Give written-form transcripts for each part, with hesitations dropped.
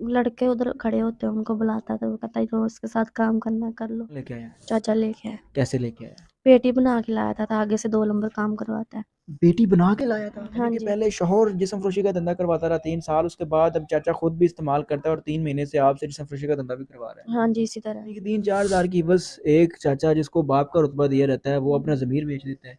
लड़के उधर खड़े होते हैं, उनको बुलाता था, वो कहता है जो उसके साथ काम करना है कर लो। लेके आया? चाचा लेके आया, कैसे लेके आया? पेटी बना के लाया था, आगे से 2 नंबर काम करवाता है। बेटी बना के लाया था? हाँ यानी कि जी। पहले शौहर जिस्म फरोशी का धंधा करवाता रहा 3 साल, उसके बाद अब चाचा खुद भी इस्तेमाल करता है और 3 महीने से आपसे जिस्म फरोशी का धंधा भी करवा रहा है। हाँ जी, इसी तरह। यानी कि 3-4 हज़ार की बस एक चाचा जिसको बाप का रुतबा दिया रहता है वो अपना ज़मीर बेच देता है।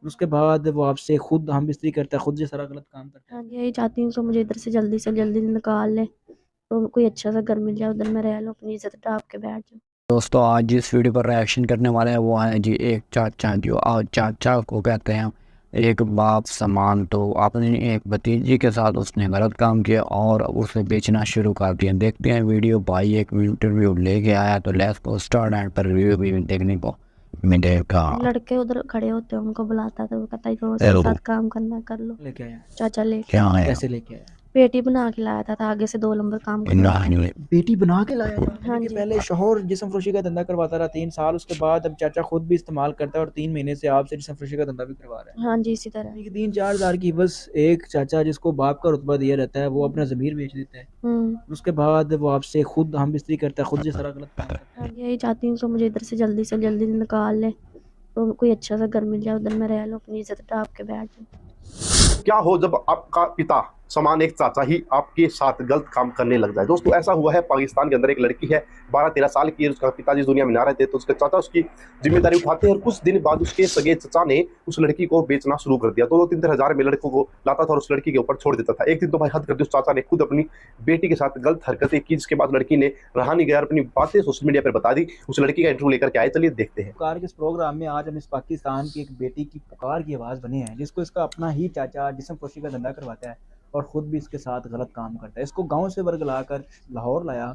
उसके बाद वो आपसे खुद हम बिस्तरी करता है, खुद ये सारा गलत काम करता है। हाँ जी, यही चाहती हूँ कि मुझे इधर से जल्दी निकाल ले, तो कोई अच्छा सा घर मिल जाए, उधर मैं रह लूँ, अपनी इज्जत डाप के बैठ जाऊँ। दोस्तों आज जिस वीडियो पर रिएक्शन करने वाले हैं वो है जी एक चाचा, जो चाचा को कहते हैं एक बाप समान। तो अपनी एक भतीजी के साथ उसने गलत काम किया और उसे बेचना शुरू कर दिया। देखते हैं वीडियो। भाई एक इंटरव्यू लेके आया तो लेट्स गो स्टार्ट। एंड पर रिव्यू भी देखने को मिलेगा। लड़के उधर खड़े होते हैं, उनको बुलाता था, वो कहता है जो उसके साथ काम करना है कर लो। लेके आया? चाचा लेके क्या है कैसे लेके आया? पेटी बना के लाया था, आगे से 2 नंबर काम करवाता है। बेटी बना के लाया था? हाँ यानी कि जी। पहले शौहर जिस्म फरोशी का धंधा करवाता रहा 3 साल, उसके बाद अब चाचा खुद भी इस्तेमाल करता है और 3 महीने से आपसे जिस्म फरोशी का धंधा भी करवा रहा है। हाँ जी, इसी तरह। यानी कि 3-4 हज़ार की बस एक चाचा जिसको बाप का रुतबा दिया रहता है वो अपना ज़मीर बेच देता है। उसके बाद वो आपसे खुद हम बिस्तरी करता है, खुद ये सारा गलत काम करता है। हाँ जी, यही चाहती हूँ कि मुझे इधर से जल्दी निकाल ले, तो कोई अच्छा सा घर मिल जाए, उधर मैं रह लूँ, अपनी इज्जत डाप के बैठ जाऊँ। क्या हो जब आपका पिता समान एक चाचा ही आपके साथ गलत काम करने लग जाए। दोस्तों ऐसा हुआ है पाकिस्तान के अंदर, एक लड़की है 12-13 साल की, उसका पिताजी दुनिया में ना रहते तो उसके चाचा उसकी जिम्मेदारी उठाते हैं और कुछ दिन बाद उसके सगे चाचा ने उस लड़की को बेचना शुरू कर दिया। 2-3 हज़ार में लड़कों को लाता था और उस लड़की के ऊपर छोड़ देता था। एक दिन तो भाई हद कर दी, उस चाचा ने खुद अपनी बेटी के साथ गलत हरकतें की, जिसके बाद लड़की ने रहा नहीं गया और अपनी बातें सोशल मीडिया पर बता दी। उस लड़की का इंटरव्यू लेकर के आए, चलिए देखते हैं। पुकार के इस प्रोग्राम में आज हम इस पाकिस्तान की एक बेटी की पुकार की आवाज़ बने हैं, जिसको इसका अपना ही चाचा जिस्म फरोशी का धंधा करवाता है और ख़ुद भी इसके साथ गलत काम करता है। इसको गांव से वर्गला कर लाहौर लाया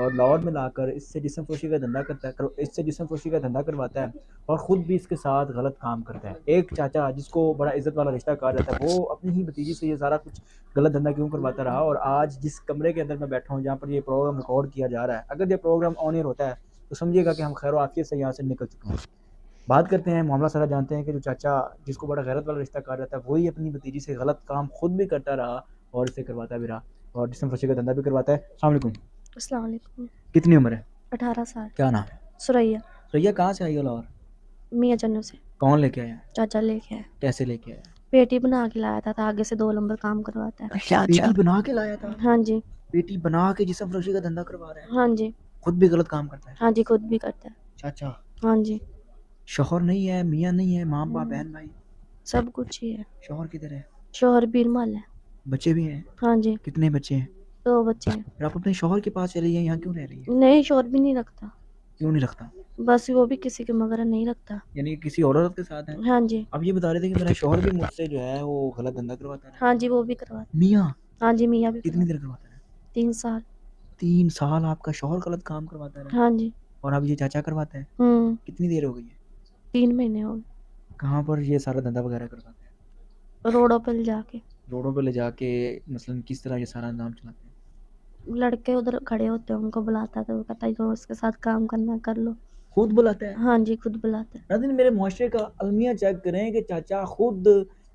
और लाहौर में लाकर इससे जिस्म फरोशी का धंधा करता है, इससे जिस्म फरोशी का धंधा करवाता है और ख़ुद भी इसके साथ गलत काम करता है। एक चाचा जिसको बड़ा इज्जत वाला रिश्ता कहा जाता है, वो अपनी ही भतीजी से ये सारा कुछ गलत धंधा क्यों करवाता रहा। और आज जिस कमरे के अंदर मैं बैठा हूँ, जहाँ पर ये प्रोग्राम रिकॉर्ड किया जा रहा है, अगर ये प्रोग्राम ऑन एयर होता है तो समझिएगा कि हम खैर आफियत से यहाँ से निकल चुके हैं। बात करते हैं, मामला सारा जानते हैं कि जो चाचा जिसको बड़ा गैरत वाला रिश्ता कहा जाता है, वही अपनी भतीजी से गलत काम खुद भी करता रहा और इसे करवाता भी रहा और जिस्म फरोशी का धंधा भी करवाता है। अस्सलाम वालेकुम। अस्सलाम वालेकुम। कितनी उम्र है? 18 साल। क्या नाम है? सुरैया। रैया कहाँ से आई हो लाहौर? मियाँ जन्नू से। कौन लेके आया? चाचा लेके आया, कैसे लेके आया? पेटी बना के लाया था, आगे से 2 नंबर काम करवाता है। बेटी बना के लाया था? हाँ जी। बेटी बना के जिस्म फरोशी का धंधा करवा रहा है? हाँ जी। खुद भी गलत काम करता है? हाँ जी, खुद भी करता है। चाचा हाँ जी, शौहर नहीं है, मियाँ नहीं है, माँ बाप बहन भाई? सब कुछ ही है। शौहर किधर है? शोहर बीरमल है। बच्चे भी हैं? हाँ जी, कितने बच्चे हैं? 2 बच्चे हैं। फिर आप अपने शौहर के पास चली गई, यहाँ क्यों रह रही है? नहीं, शोहर भी नहीं रखता, क्यों नहीं रखता? बस वो भी किसी के मगर नहीं रखता। यानी कि किसी और औरत के साथ है? हाँ जी। अब ये बता रहे थे कि मेरा शौहर भी मुझसे जो है वो गलत धंधा करवाता है। हाँ जी, वो भी करवाता। मियाँ हाँ जी, मियाँ भी कितनी करवाता। देर करवाता है? 3 साल। 3 साल आपका शौहर गलत काम करवाता है हाँ जी। और अब ये चाचा करवाता है? कितनी देर हो गई है? 3 महीने हो गए। कहाँ पर ये सारा धंधा वगैरह करवाता है? रोडों पे ले जाके। रोडों पे ले जाके मसलन किस तरह ये सारा नाम चलाते हैं? लड़के उधर खड़े होते हैं, उनको बुलाता था, वो कहता है जो उसके साथ काम करना है कर लो। खुद बुलाता है? हाँ जी, खुद बुलाता है। नाज़रीन, मेरे मुआशरे का अलमिया चेक करें कि चाचा खुद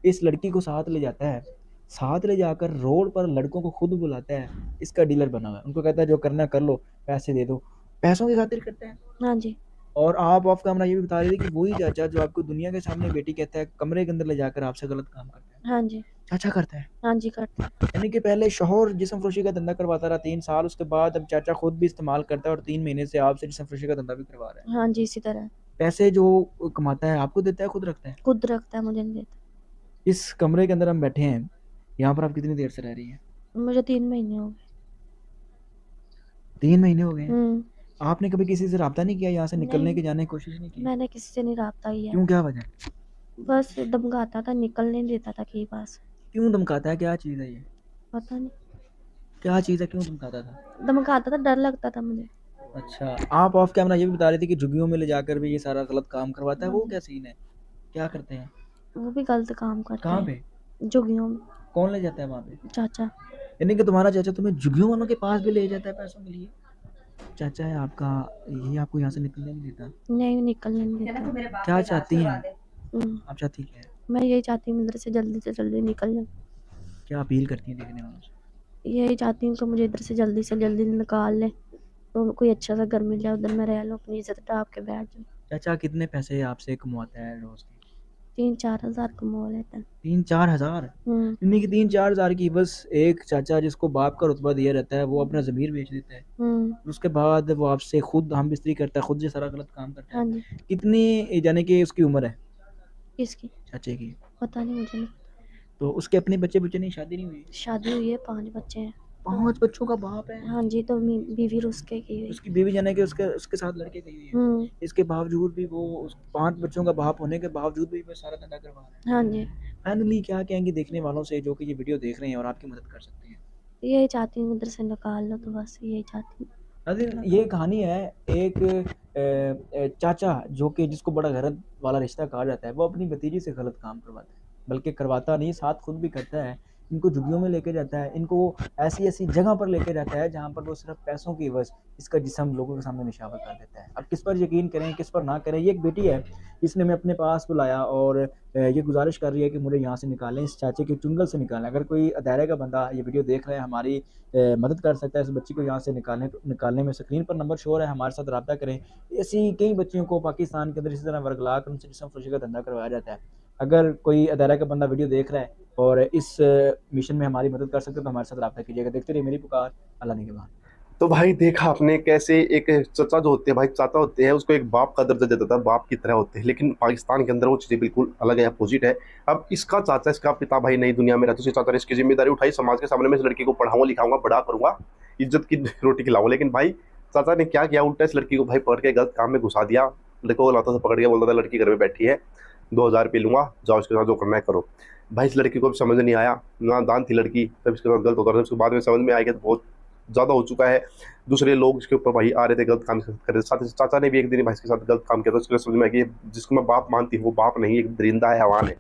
इस लड़की को साथ ले जाता है, साथ ले जाकर रोड पर लड़कों को खुद बुलाता है, इसका डीलर बना हुआ है। उनको कहता है जो करना है कर लो, पैसे दे दो, पैसों की खातिर करता है। हाँ जी। और आप ऑफ कैमरा ये भी बता रही थी कि वही चाचा जो आपको दुनिया के सामने बेटी कहता है, कमरे के अंदर ले जाकर आपसे गलत काम करता है। हाँ जी। चाचा करता है? हाँ जी, करता है। यानी कि पहले शौहर जिस्म फरोशी का धंधा करवाता रहा 3 साल, उसके बाद अब चाचा खुद भी इस्तेमाल करता है और 3 महीने से आपसे जिस्म फरोशी का धंधा भी करवा रहा है। हाँ जी, इसी तरह। पैसे जो कमाता है आपको देता है, खुद रखता है? खुद रखता है, मुझे नहीं देता। इस कमरे के अंदर हम बैठे हैं, यहाँ पर आप कितनी देर से रह रही हैं? मुझे 3 महीने हो गए। 3 महीने हो गए हैं? हम्म। आपने कभी किसी से राब्ता नहीं किया, यहाँ से निकलने नहीं, की जाने की कोशिश नहीं की? मैंने किसी से नहीं राब्ता किया। क्यों, क्या वजह? बस धमकाता था, निकलने नहीं देता था कहीं पास। क्यों धमकाता है, क्या चीज़ है ये? पता नहीं, क्या चीज़ है, क्यों धमकाता था? धमकाता था, डर लगता था मुझे। अच्छा, आप ऑफ कैमरा ये भी बता रहे थे कि झुग्गियों में ले जाकर भी ये सारा गलत काम करवाता है, वो क्या सीन है, क्या करते हैं? वो भी गलत काम करते कहाँ हैं। पे? झुग्गियों में। कौन ले जाता है वहाँ पे? चाचा। यानी कि तुम्हारा चाचा तुम्हें झुग्गियों वालों के पास भी ले जाता है पैसों के लिए? चाचा है आपका, ये आपको यहाँ से निकलने नहीं देता? नहीं, निकलने नहीं देता। क्या चाहती हैं हम्म, आप? चाहती क्या है? मैं यही चाहती हूँ इधर से जल्दी निकल जाऊँ। क्या अपील करती हैं देखने वालों से? यही चाहती हूँ कि मुझे इधर से जल्दी निकाल ले, तो कोई अच्छा सा घर मिल जाए, उधर मैं रह लूँ, अपनी इज्जत ढाँप के बैठ जाऊँ। चाचा कितने पैसे आपसे कमाता है रोज के? 3-4 हज़ार कमा लेता है। 3-4 हजार? इन्हीं की 3-4 हजार की बस एक चाचा जिसको बाप का रुतबा दिया रहता है वो अपना ज़मीर बेच देता है, उसके बाद वो आपसे खुद हम बिस्तरी करता है, खुद से सारा गलत काम करता हाँ है। जी। कितनी यानी कि उसकी उम्र है किसकी? चाचे की? पता नहीं, मुझे नहीं। तो उसके अपने बच्चे बुच्चे नहीं, शादी नहीं हुई? शादी हुई है, 5 बच्चे हैं। 5 बच्चों का बाप है? हाँ जी, तो बीवी रुस के की हुई। उसकी बीवी जाने कि उसके उसके साथ लड़के गई हुई है, इसके बावजूद भी वो उस 5 बच्चों का बाप होने के बावजूद भी वो सारा धंधा करवा रहा है। हाँ जी। फाइनली क्या कहेंगे देखने वालों से जो कि ये वीडियो देख रहे हैं और आपकी मदद कर सकते हैं? यही चाहती हूँ इधर से निकाल लो, तो बस यही चाहती हूँ। नाज़रीन, ये कहानी है एक चाचा जो कि जिसको बड़ा गलत वाला रिश्ता कहा जाता है, वो अपनी भतीजी से गलत काम करवाता है, बल्कि करवाता नहीं, साथ खुद भी करता है। इनको झुग्गियों में लेके जाता है, इनको ऐसी-ऐसी जगह पर लेके जाता है जहाँ पर वो सिर्फ पैसों की एवज़ इसका जिस्म लोगों के सामने निछावर कर देता है। अब किस पर यकीन करें, किस पर ना करें? ये एक बेटी है, इसने हमें अपने पास बुलाया और ये गुज़ारिश कर रही है कि मुझे यहाँ से निकालें, इस चाचे के चुंगल से निकालें। अगर कोई दायरे का बंदा ये वीडियो देख रहा है, हमारी मदद कर सकता है इस बच्ची को यहाँ से निकालने में, स्क्रीन पर नंबर शो हो रहा है, हमारे साथ राब्ता करें। ऐसी कई बच्चियों को पाकिस्तान के अंदर इसी तरह वर्गला कर उनसे जिस्म फरोशी का धंधा करवाया जाता है। अगर कोई दायरा का बंदा वीडियो देख रहा है और इस मिशन में हमारी मदद कर सकते हो तो हमारे साथ राब्ता कीजिएगा। देखते रहिए मेरी पुकार, अल्लाह निगहबान। तो भाई देखा आपने कैसे एक चाचा जो होते हैं, भाई चाचा होते हैं, उसको एक बाप का दर्जा देता था, बाप की तरह होते हैं, लेकिन पाकिस्तान के अंदर वो चीज़ें बिल्कुल अलग है, अपोजिट है। अब इसका चाचा, इसका पिता भाई नई दुनिया में रहते, उसी चाचा ने इसकी जिम्मेदारी उठाई, समाज के सामने मैं इस लड़की को पढ़ाऊंगा, लिखाऊंगा, बड़ा करूंगा, इज्जत की रोटी खिलाऊंगा। लेकिन भाई चाचा ने क्या किया, उल्टा इस लड़की को भाई पकड़ के गलत काम में घुसा दिया। लड़को को लाता था, पकड़ के बोलता था लड़की घर में बैठी है, 2000 रुपये लूंगा, जाओ इसके साथ जो करना है करो। भाई इस लड़की को भी समझ नहीं आया, नादान थी लड़की, तब इसके साथ गलत होता रहा। उसके बाद में समझ में आया कि बहुत ज़्यादा हो चुका है, दूसरे लोग इसके ऊपर भाई आ रहे थे, गलत काम कर रहे थे। साथ ही चाचा ने भी एक दिन भाई इसके साथ गलत काम किया था, उसके समझ में आया कि जिसको मैं बाप मानती हूँ वो बाप नहीं, एक दरिंदा है, हवान है।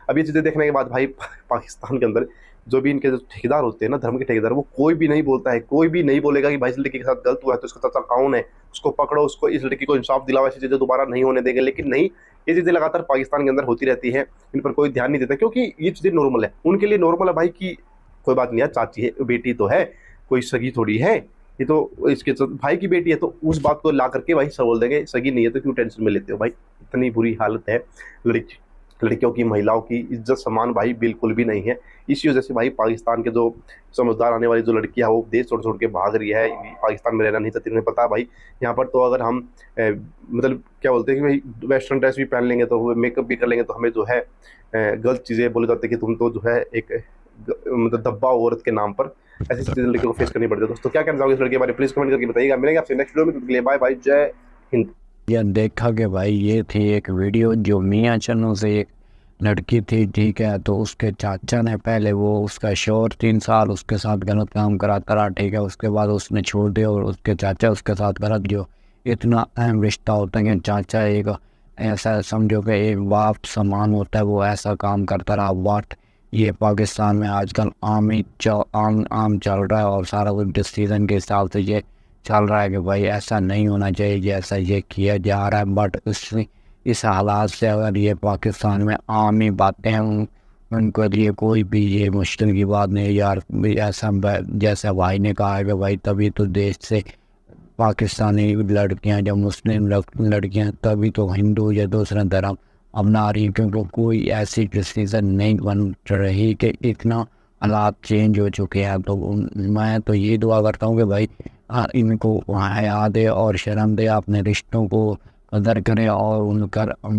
अब ये चीज़ें देखने के बाद भाई पाकिस्तान के अंदर जो भी इनके जो ठेकेदार होते हैं ना, धर्म के ठेकेदार, वो कोई भी नहीं बोलता है, कोई भी नहीं बोलेगा कि भाई इस लड़की के साथ गलत हुआ है तो इसका चाचा कौन है, उसको पकड़ो, उसको, इस लड़की को इंसाफ दिलाओ, ऐसी चीज़ें दोबारा नहीं होने देंगे। लेकिन नहीं, ये चीज़ें लगातार पाकिस्तान के अंदर होती रहती है, इन पर कोई ध्यान नहीं देता, क्योंकि ये चीज़ें नॉर्मल है, उनके लिए नॉर्मल है भाई की कोई बात नहीं है, चाची है, बेटी तो है, कोई सगी थोड़ी है, ये तो इसके भाई की बेटी है, तो उस बात को ला करके भाई सब बोल देंगे सगी नहीं है तो क्यों टेंशन में लेते हो। भाई इतनी बुरी हालत है लड़कियों की, महिलाओं की इज्जत सम्मान भाई बिल्कुल भी नहीं है। इसी वजह से भाई पाकिस्तान के जो समझदार आने वाली जो लड़कियां वो देश छोड़ के भाग रही है, पाकिस्तान में रहना नहीं चाहती। उन्हें पता है भाई यहाँ पर तो अगर हम मतलब क्या बोलते हैं कि भाई वेस्टर्न ड्रेस भी पहन लेंगे तो मेकअप भी कर लेंगे तो हमें जो है गलत चीज़ें बोले जाते हैं कि तुम तो जो है एक मतलब दब्बा औरत के नाम पर, ऐसी चीज़ें लड़के को फेस करनी पड़ती है। दोस्तों क्या कहना चाहोगे इस लड़के के बारे में, प्लीज़ कमेंट करके बताइएगा। मिलेंगे आपसे नेक्स्ट वीडियो में, तब तक के लिए बाय बाय, जय हिंद। यह देखा कि भाई ये थी एक वीडियो जो मियाँ चन्नू से एक लड़की थी, ठीक है, तो उसके चाचा ने पहले वो उसका शौहर 3 साल उसके साथ गलत काम कराता रहा, ठीक है, उसके बाद उसने छोड़ दिया और उसके चाचा उसके साथ गलत, जो इतना अहम रिश्ता होता है कि चाचा एक ऐसा समझो कि एक बाप समान होता है, वो ऐसा काम करता रहा। बट ये पाकिस्तान में आजकल आम चल रहा है और सारा कुछ डिसीजन के हिसाब से ये चल रहा है कि भाई ऐसा नहीं होना चाहिए जैसा ये किया जा रहा है। बट इस हालात से अगर ये पाकिस्तान में आम ही बातें हैं, उनके लिए कोई भी ये मुश्किल की बात नहीं यार। ऐसा जैसा भाई ने कहा है कि भाई तभी तो देश से पाकिस्तानी लड़कियां, जब मुस्लिम लड़कियां, तभी तो हिंदू या दूसरा धर्म अपना रही, क्योंकि कोई ऐसी डिसीज़न नहीं बन रही कि इतना हालात चेंज हो चुके हैं। तो मैं तो ये दुआ करता हूँ कि भाई इनको हया दे और शर्म दे, अपने रिश्तों को कदर करें और उन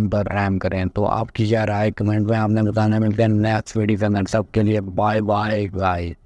पर रहम करें। तो आपकी क्या राय कमेंट में आपने बताना। मिलते हैं नेक्स्ट वीडियो के अंदर, सबके लिए बाय बाय गाइस।